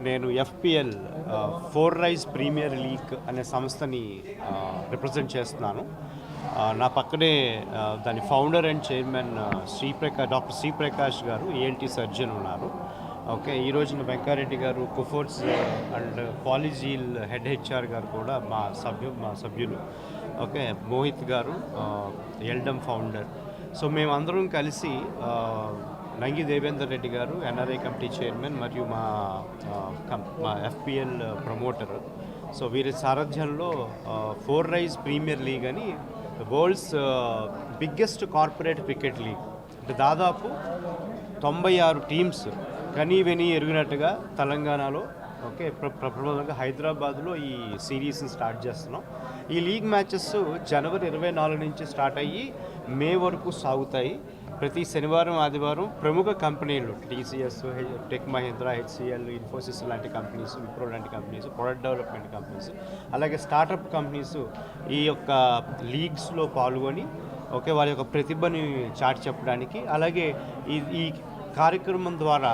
నేను FPL four rise premier league అనే సంస్థని రిప్రజెంట్ చేస్తున్నాను. నా పక్కనే దాని founder and chairman doctor Sriprakash గారు ఏఎన్టీ సర్జన్ ఉన్నారు. ఓకే, ఈరోజున వెంకారెడ్డి గారు కుఫోర్స్ అండ్ పాలిజీల్ హెడ్ హెచ్ఆర్ గారు కూడా మా సభ్యులు. ఓకే, మోహిత్ గారు ఎల్డమ్ ఫౌండర్. సో మేమందరం కలిసి నంగి దేవేందర్ రెడ్డి గారు ఎన్ఆర్ఐ కమిటీ చైర్మన్ మరియు మా ఎఫ్పిఎల్ ప్రమోటర్. సో వీరి సారథ్యంలో ఫోర్ రైజ్ ప్రీమియర్ లీగ్ అని world's biggest corporate cricket league. అంటే దాదాపు 96 టీమ్స్ కనీవెనీ ఎరిగినట్టుగా తెలంగాణలో, ఓకే, ప్రప్రథమంగా హైదరాబాద్లో ఈ సిరీస్ని స్టార్ట్ చేస్తున్నాం. ఈ లీగ్ మ్యాచెస్ జనవరి 24 నుంచి స్టార్ట్ అయ్యి మే వరకు సాగుతాయి. ప్రతి శనివారం ఆదివారం ప్రముఖ కంపెనీలు TCS, tech Mahindra, HCl, Infosys లాంటి కంపెనీస్, విప్రో లాంటి కంపెనీస్, ప్రొడక్ట్ డెవలప్మెంట్ కంపెనీస్, అలాగే స్టార్టప్ కంపెనీస్ ఈ యొక్క లీగ్స్లో పాల్గొని, ఓకే, వారి యొక్క ప్రతిభని చాటి చెప్పడానికి, అలాగే ఈ కార్యక్రమం ద్వారా,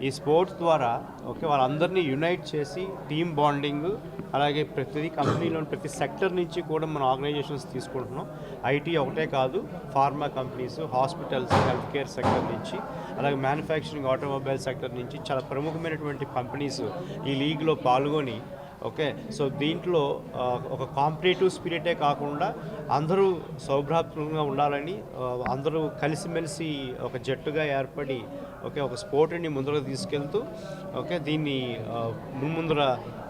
ఈ స్పోర్ట్స్ ద్వారా, ఓకే, వాళ్ళందరినీ యునైట్ చేసి టీమ్ బాండింగ్, అలాగే ప్రతి కంపెనీలోని ప్రతి సెక్టర్ నుంచి కూడా మన ఆర్గనైజేషన్స్ తీసుకుంటున్నాం. ఐటీ ఒకటే కాదు, pharma companies, hospitals, health care sector నుంచి, అలాగే మ్యానుఫ్యాక్చరింగ్, ఆటోమొబైల్ సెక్టర్ నుంచి చాలా ప్రముఖమైనటువంటి కంపెనీస్ ఈ లీగ్లో పాల్గొని, ఓకే, సో దీంట్లో ఒక కాంపిటేటివ్ స్పిరిటే కాకుండా అందరూ సౌభ్రాతృకంగా ఉండాలని, అందరూ కలిసిమెలిసి ఒక జట్టుగా ఏర్పడి, ఓకే, ఒక స్పోర్ట్ని ముందుకు తీసుకెళ్తూ, ఓకే, దీన్ని ముందర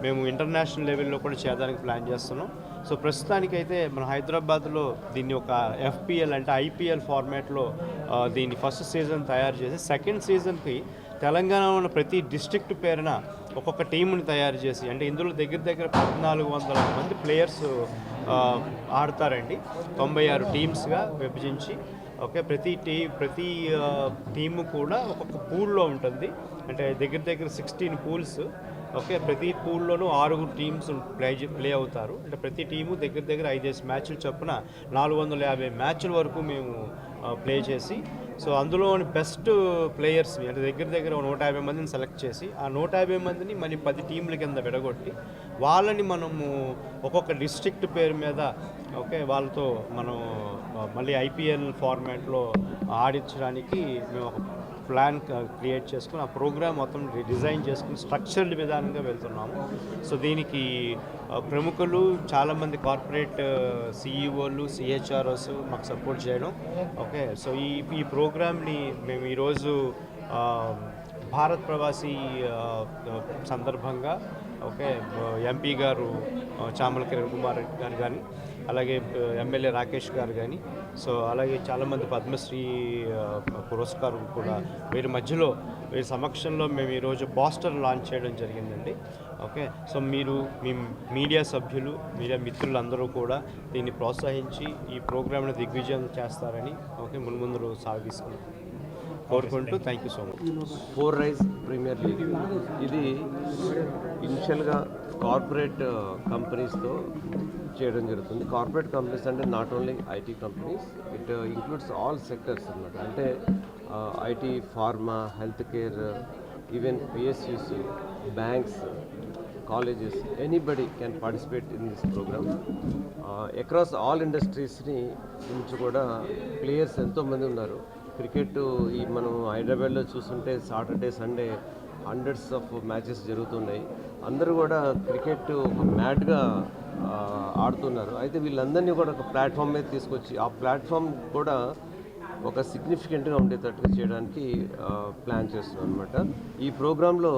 మేము ఇంటర్నేషనల్ లెవెల్లో కూడా చేయడానికి ప్లాన్ చేస్తున్నాం. సో ప్రస్తుతానికైతే మన హైదరాబాద్లో దీన్ని ఒక ఎఫ్పిఎల్ అంటే ఐపీఎల్ ఫార్మాట్లో దీన్ని ఫస్ట్ సీజన్ తయారు చేసి, సెకండ్ సీజన్కి తెలంగాణలో ఉన్న ప్రతి డిస్ట్రిక్ట్ పేరున ఒక్కొక్క టీముని తయారు చేసి, అంటే ఇందులో దగ్గర 1400 మంది ప్లేయర్స్ ఆడతారండి. 96 టీమ్స్గా విభజించి, ఓకే, ప్రతి టీము కూడా ఒక్కొక్క పూల్లో ఉంటుంది. అంటే దగ్గర 16 పూల్స్. ఓకే, ప్రతి పూల్లోనూ 6 టీమ్స్ ప్లే అవుతారు. అంటే ప్రతి టీము దగ్గర 5 మ్యాచ్లు చొప్పున 450 మ్యాచ్ల వరకు మేము ప్లే చేసి, సో అందులోని బెస్ట్ ప్లేయర్స్ని అంటే దగ్గర 150 మందిని సెలెక్ట్ చేసి, ఆ 150 మందిని మళ్ళీ 10 టీంల కింద విడగొట్టి వాళ్ళని మనము ఒక్కొక్క డిస్ట్రిక్ట్ పేరు మీద, ఓకే, వాళ్ళతో మనం మళ్ళీ ఐపీఎల్ ఫార్మాట్లో ఆడించడానికి మేము ఒక ప్లాన్ క్రియేట్ చేసుకుని ఆ ప్రోగ్రామ్ మొత్తం డిజైన్ చేసుకుని స్ట్రక్చర్డ్ విధానంగా వెళ్తున్నాము. సో దీనికి ప్రముఖులు చాలామంది కార్పొరేట్ సిఈఓలు, సిహెచ్ఆర్ఓస్ మాకు సపోర్ట్ చేయడం. ఓకే, సో ఈ ప్రోగ్రామ్ని మేము ఈరోజు భారత్ ప్రవాసీ సందర్భంగా, ఓకే, ఎంపీ గారు చామల కిరణ్ కుమార్ గారు కానీ, అలాగే ఎమ్మెల్యే రాకేష్ గారు కానీ, సో అలాగే చాలామంది పద్మశ్రీ పురస్కారం కూడా వీరి మధ్యలో, వీరి సమక్షంలో మేము ఈరోజు పోస్టర్ లాంచ్ చేయడం జరిగిందండి. ఓకే, సో మీరు మీ మీడియా సభ్యులు, మీడియా మిత్రులందరూ కూడా దీన్ని ప్రోత్సహించి ఈ ప్రోగ్రామ్ని దిగ్విజయం చేస్తారని, ఓకే, ముందు సాగిస్తున్నాం కోరుకుంటూ thank you so much. Four rise premier league ఇది ఇనిషియల్గా కార్పొరేట్ కంపెనీస్తో చేయడం జరుగుతుంది. కార్పొరేట్ కంపెనీస్ అంటే not only IT companies, it includes all sectors అన్నమాట. అంటే IT, pharma, health care, even PSUs, banks, colleges, anybody can participate in this program. Across all industries నుంచి కూడా ప్లేయర్స్ ఎంతోమంది ఉన్నారు. క్రికెట్ ఈ మనం హైదరాబాద్లో చూస్తుంటే Saturday, Sunday hundreds of matches జరుగుతున్నాయి. అందరూ కూడా క్రికెట్ ఒక మ్యాడ్గా ఆడుతున్నారు. అయితే వీళ్ళందరినీ కూడా ఒక ప్లాట్ఫామ్ మీద తీసుకొచ్చి, ఆ ప్లాట్ఫామ్ కూడా ఒక సిగ్నిఫికెంట్గా ఉండేటట్టుగా చేయడానికి ప్లాన్ చేస్తున్నాం అనమాట. ఈ ప్రోగ్రాంలో,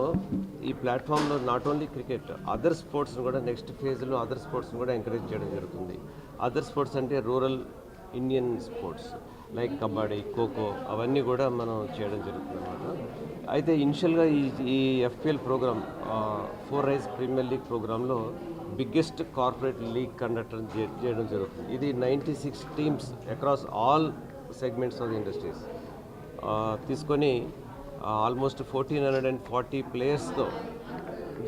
ఈ ప్లాట్ఫామ్లో నాట్ ఓన్లీ క్రికెట్, అదర్ స్పోర్ట్స్ని కూడా నెక్స్ట్ ఫేజ్లో అదర్ స్పోర్ట్స్ని కూడా ఎంకరేజ్ చేయడం జరుగుతుంది. అదర్ స్పోర్ట్స్ అంటే rural Indian sports like kabaddi, kho kho, అవన్నీ కూడా మనం చేయడం జరుగుతుంది అనమాట. అయితే ఇనిషియల్గా ఈ FPL program, four rise premier league ప్రోగ్రాంలో బిగ్గెస్ట్ కార్పొరేట్ లీగ్ కండక్ట్ చేయడం జరుగుతుంది. ఇది 96 teams across all segments of the industries తీసుకొని ఆల్మోస్ట్ 1440 ప్లేయర్స్తో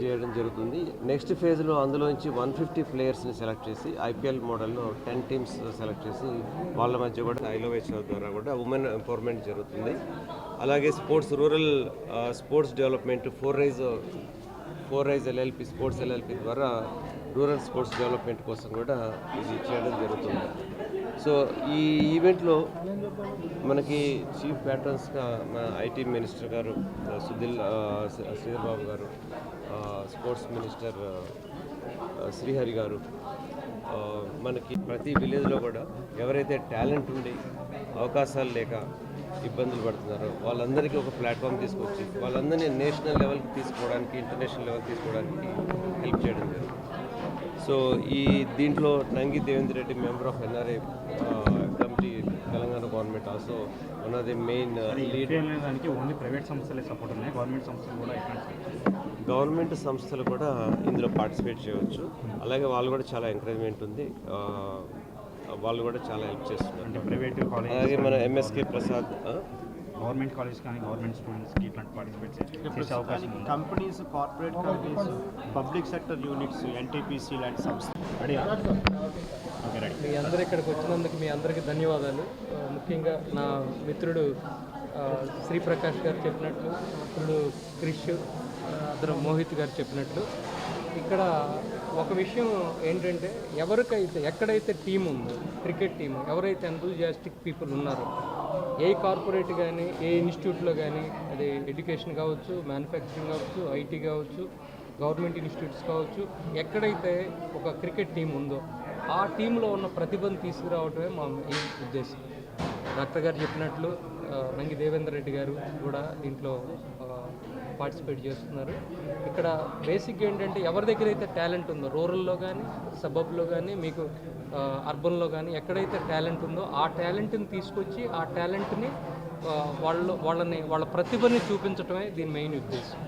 చేయడం జరుగుతుంది. నెక్స్ట్ ఫేజ్లో అందులో నుంచి 150 ప్లేయర్స్ని సెలెక్ట్ చేసి ఐపీఎల్ మోడల్లో 10 టీమ్స్ సెలెక్ట్ చేసి వాళ్ళ మధ్య కూడా ఐలోవేస్ ద్వారా కూడా ఉమెన్ ఎంపవర్మెంట్ జరుగుతుంది. అలాగే sports, rural sports development, four rise four rise LLP sports LLP ద్వారా రూరల్ స్పోర్ట్స్ డెవలప్మెంట్ కోసం కూడా ఇది చేయడం జరుగుతుంది. సో ఈ ఈవెంట్లో మనకి చీఫ్ ప్యాట్రన్స్గా మన ఐటీ మినిస్టర్ గారు శ్రీధర్ బాబు గారు, స్పోర్ట్స్ మినిస్టర్ శ్రీహరి గారు, మనకి ప్రతి విలేజ్లో కూడా ఎవరైతే టాలెంట్ ఉండి అవకాశాలు లేక ఇబ్బందులు పడుతున్నారో వాళ్ళందరికీ ఒక ప్లాట్ఫామ్ తీసుకొచ్చి వాళ్ళందరినీ నేషనల్ లెవెల్కి తీసుకోవడానికి, ఇంటర్నేషనల్ లెవెల్ తీసుకోవడానికి హెల్ప్ చేయడం జరుగుతుంది. సో దీంట్లో Nangi Devendra Reddy, member of NRI committee, Telangana government also one of the main lead. దానికి ఓన్లీ ప్రైవేట్ సంస్థలే సపోర్ట్ ఉన్నాయి, గవర్నమెంట్ సంస్థలు కూడా గవర్నమెంట్ సంస్థలు కూడా ఇందులో పార్టిసిపేట్ చేయవచ్చు. అలాగే వాళ్ళు కూడా చాలా ఎంకరేజ్మెంట్ ఉంది, వాళ్ళు కూడా చాలా హెల్ప్ చేస్తున్నారు. ప్రైవేట్ కాలేజ్, అలాగే మన ఎంఎస్కే ప్రసాద్ గవర్నమెంట్ కాలేజ్ కానీ గవర్నమెంట్ స్టూడెంట్స్కి ఇట్లాంటి పార్టిసిపేట్ చేసే అవకాశం ఉంది. Companies, corporate companies, public sector units, NTPC లాంటి సంస్థలు ఓకే రైట్. మీ అందరు ఇక్కడికి వచ్చినందుకు మీ అందరికీ ధన్యవాదాలు. ముఖ్యంగా నా మిత్రుడు శ్రీప్రకాష్ గారు చెప్పినట్లు, మిత్రుడు క్రిష్, అతను మోహిత్ గారు చెప్పినట్లు, ఇక్కడ ఒక విషయం ఏంటంటే ఎవరికైతే ఎక్కడైతే టీం ఉందో, క్రికెట్ టీం, ఎవరైతే ఎంతూజియాస్టిక్ పీపుల్ ఉన్నారో, ఏ కార్పొరేట్ కానీ ఏ ఇన్స్టిట్యూట్లో కానీ, అది ఎడ్యుకేషన్ కావచ్చు, మ్యానుఫ్యాక్చరింగ్ కావచ్చు, ఐటీ కావచ్చు, గవర్నమెంట్ ఇన్స్టిట్యూట్స్ కావచ్చు, ఎక్కడైతే ఒక క్రికెట్ టీం ఉందో ఆ టీంలో ఉన్న ప్రతిభను తీసుకురావడమే మా మెయిన్ ఉద్దేశం. డాక్టర్ గారు చెప్పినట్లు నంగి దేవేంద్ర రెడ్డి గారు కూడా దీంట్లో పార్టిసిపేట్ చేస్తున్నారు. ఇక్కడ బేసిక్గా ఏంటంటే ఎవరి దగ్గర అయితే టాలెంట్ ఉందో, రూరల్లో కానీ సబబ్లో కానీ మీకు అర్బన్లో కానీ ఎక్కడైతే టాలెంట్ ఉందో ఆ టాలెంట్ని తీసుకొచ్చి ఆ టాలెంట్ని వాళ్ళ ప్రతిభని చూపించడమే దీని మెయిన్ ఉద్దేశం.